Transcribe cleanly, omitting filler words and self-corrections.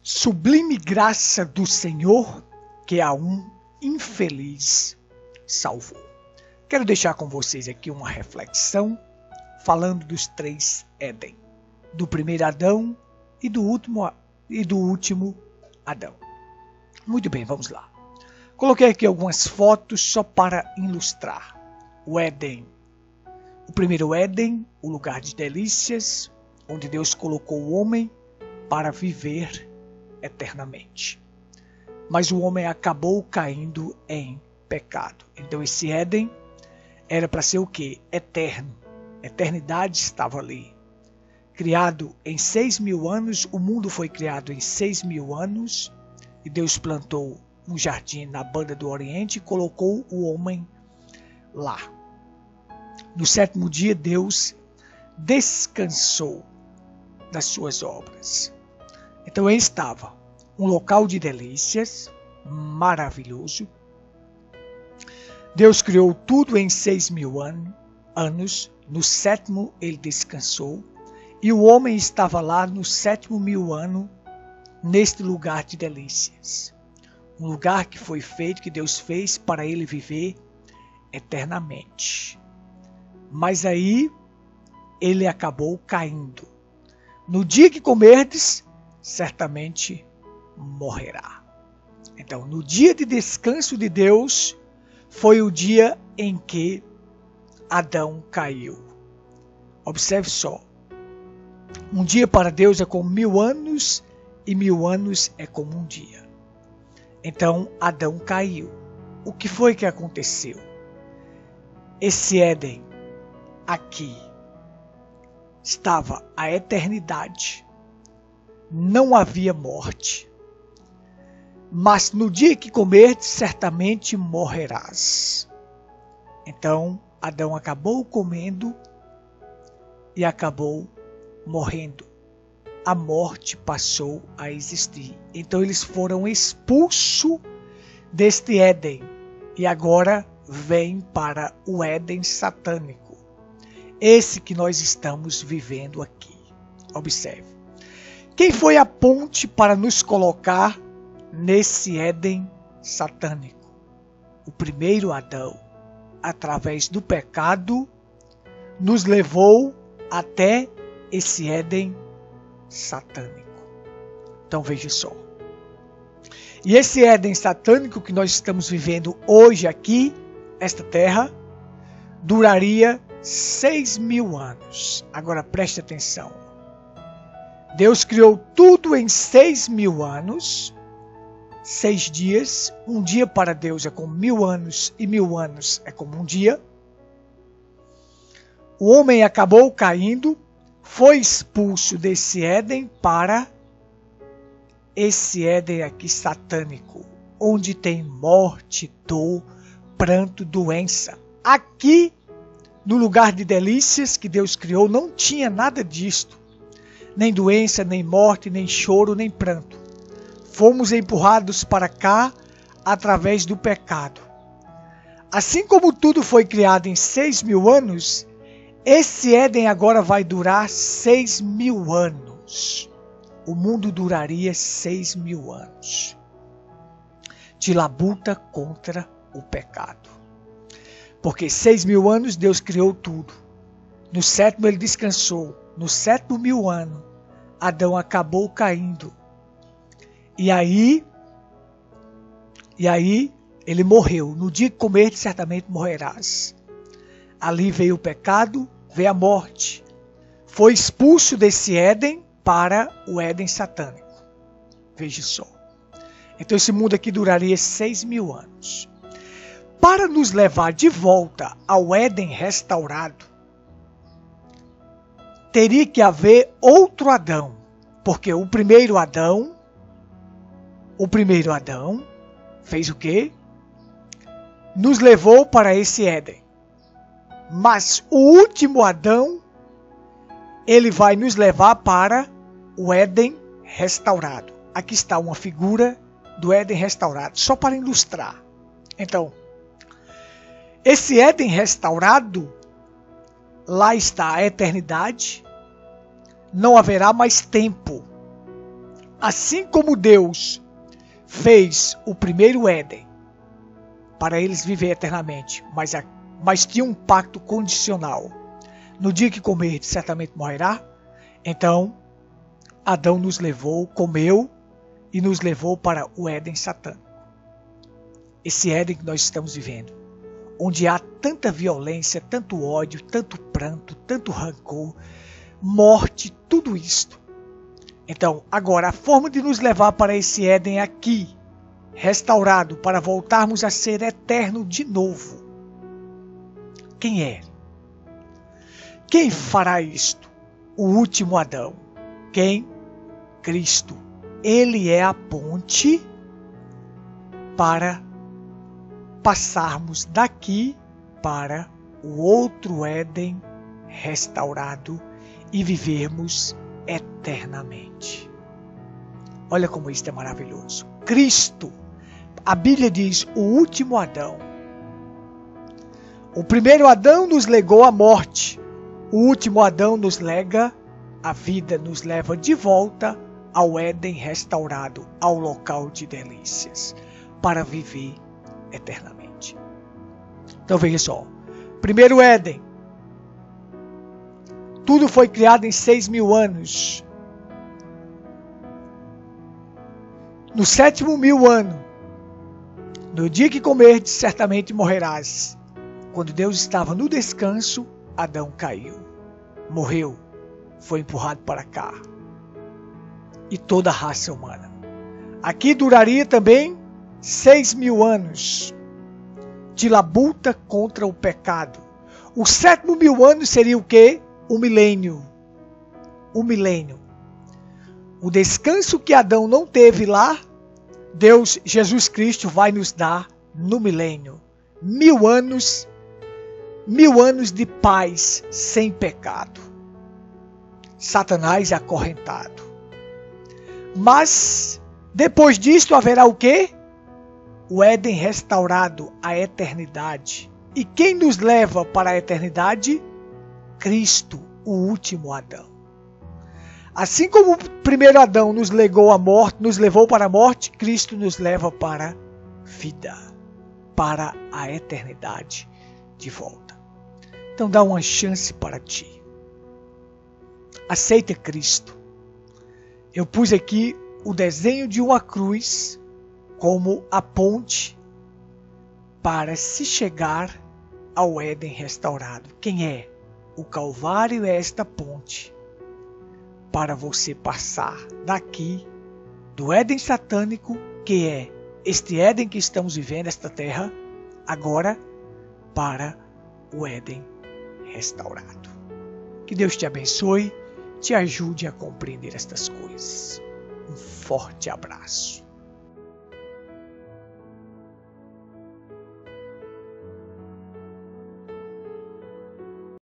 Sublime graça do Senhor, que a um infeliz salvou. Quero deixar com vocês aqui uma reflexão, falando dos três Éden, do primeiro Adão e do último Adão. Muito bem, vamos lá. Coloquei aqui algumas fotos só para ilustrar. O Éden, o primeiro Éden, o lugar de delícias, onde Deus colocou o homem para viver eternamente. Mas o homem acabou caindo em pecado. Então esse Éden era para ser o quê? Eterno. Eternidade estava ali. Criado em 6.000 anos, o mundo foi criado em 6.000 anos, e Deus plantou um jardim na banda do Oriente e colocou o homem lá. No sétimo dia, Deus descansou das suas obras. Então ele estava um local de delícias, maravilhoso. Deus criou tudo em 6.000 anos. No sétimo ele descansou. E o homem estava lá no 7.000 ano, neste lugar de delícias. Um lugar que foi feito, que Deus fez para ele viver eternamente. Mas aí ele acabou caindo. No dia que comerdes, certamente morrerá. Então, no dia de descanso de Deus, foi o dia em que Adão caiu. Observe só. Um dia para Deus é como 1.000 anos, e 1.000 anos é como um dia. Então, Adão caiu. O que foi que aconteceu? Esse Éden aqui estava a eternidade. Não havia morte. Mas no dia que comerdes, certamente morrerás. Então, Adão acabou comendo e acabou morrendo. A morte passou a existir. Então, eles foram expulsos deste Éden. E agora vêm para o Éden satânico. Esse que nós estamos vivendo aqui. Observe. Quem foi a ponte para nos colocar nesse Éden satânico? O primeiro Adão, através do pecado, nos levou até esse Éden satânico. Então veja só. E esse Éden satânico que nós estamos vivendo hoje aqui, esta terra, duraria 6.000 anos. Agora preste atenção. Deus criou tudo em 6.000 anos, 6 dias. Um dia para Deus é como 1.000 anos, e 1.000 anos é como um dia. O homem acabou caindo, foi expulso desse Éden para esse Éden aqui satânico, onde tem morte, dor, pranto, doença. Aqui, no lugar de delícias que Deus criou, não tinha nada disto. Nem doença, nem morte, nem choro, nem pranto. Fomos empurrados para cá através do pecado. Assim como tudo foi criado em 6.000 anos, esse Éden agora vai durar 6.000 anos. O mundo duraria 6.000 anos de labuta contra o pecado. Porque 6.000 anos Deus criou tudo. No sétimo ele descansou. No 7.000 ano, Adão acabou caindo. E aí ele morreu. No dia que comer, certamente morrerás. Ali veio o pecado, veio a morte. Foi expulso desse Éden para o Éden satânico. Veja só. Então esse mundo aqui duraria 6.000 anos. Para nos levar de volta ao Éden restaurado, teria que haver outro Adão. Porque o primeiro Adão fez o quê? Nos levou para esse Éden. Mas o último Adão, ele vai nos levar para o Éden restaurado. Aqui está uma figura do Éden restaurado, só para ilustrar. Então, esse Éden restaurado, lá está a eternidade, não haverá mais tempo. Assim como Deus fez o primeiro Éden para eles viver eternamente, mas tinha um pacto condicional. No dia que comer, certamente morrerá. Então, Adão nos levou, comeu e nos levou para o Éden satânico. Esse Éden que nós estamos vivendo, onde há tanta violência, tanto ódio, tanto pranto, tanto rancor, morte, tudo isto. Então, agora, a forma de nos levar para esse Éden aqui, restaurado, para voltarmos a ser eterno de novo. Quem é? Quem fará isto? O último Adão. Quem? Cristo. Ele é a ponte para passarmos daqui para o outro Éden restaurado e vivermos eternamente. Olha como isso é maravilhoso. Cristo, a Bíblia diz, o último Adão. O primeiro Adão nos legou a morte. O último Adão nos lega a vida, nos leva de volta ao Éden restaurado, ao local de delícias, para viver eternamente. Então veja só. Primeiro Éden. Tudo foi criado em 6.000 anos. No 7.000 ano, no dia que comerdes, certamente morrerás. Quando Deus estava no descanso, Adão caiu, morreu, foi empurrado para cá. E toda a raça humana. Aqui duraria também 6.000 anos de labuta contra o pecado. O 7.000 anos seria o quê? O milênio. O milênio. O descanso que Adão não teve lá, Deus, Jesus Cristo, vai nos dar no milênio. 1.000 anos, 1.000 anos de paz sem pecado. Satanás acorrentado. Mas, depois disto haverá o quê? O Éden restaurado, a eternidade. E quem nos leva para a eternidade? Cristo, o último Adão. Assim como o primeiro Adão nos levou para a morte, Cristo nos leva para a vida, para a eternidade de volta. Então dá uma chance para ti. Aceita Cristo. Eu pus aqui o desenho de uma cruz como a ponte para se chegar ao Éden restaurado. Quem é? O Calvário é esta ponte para você passar daqui do Éden satânico, que é este Éden que estamos vivendo, esta terra, agora para o Éden restaurado. Que Deus te abençoe, te ajude a compreender estas coisas. Um forte abraço.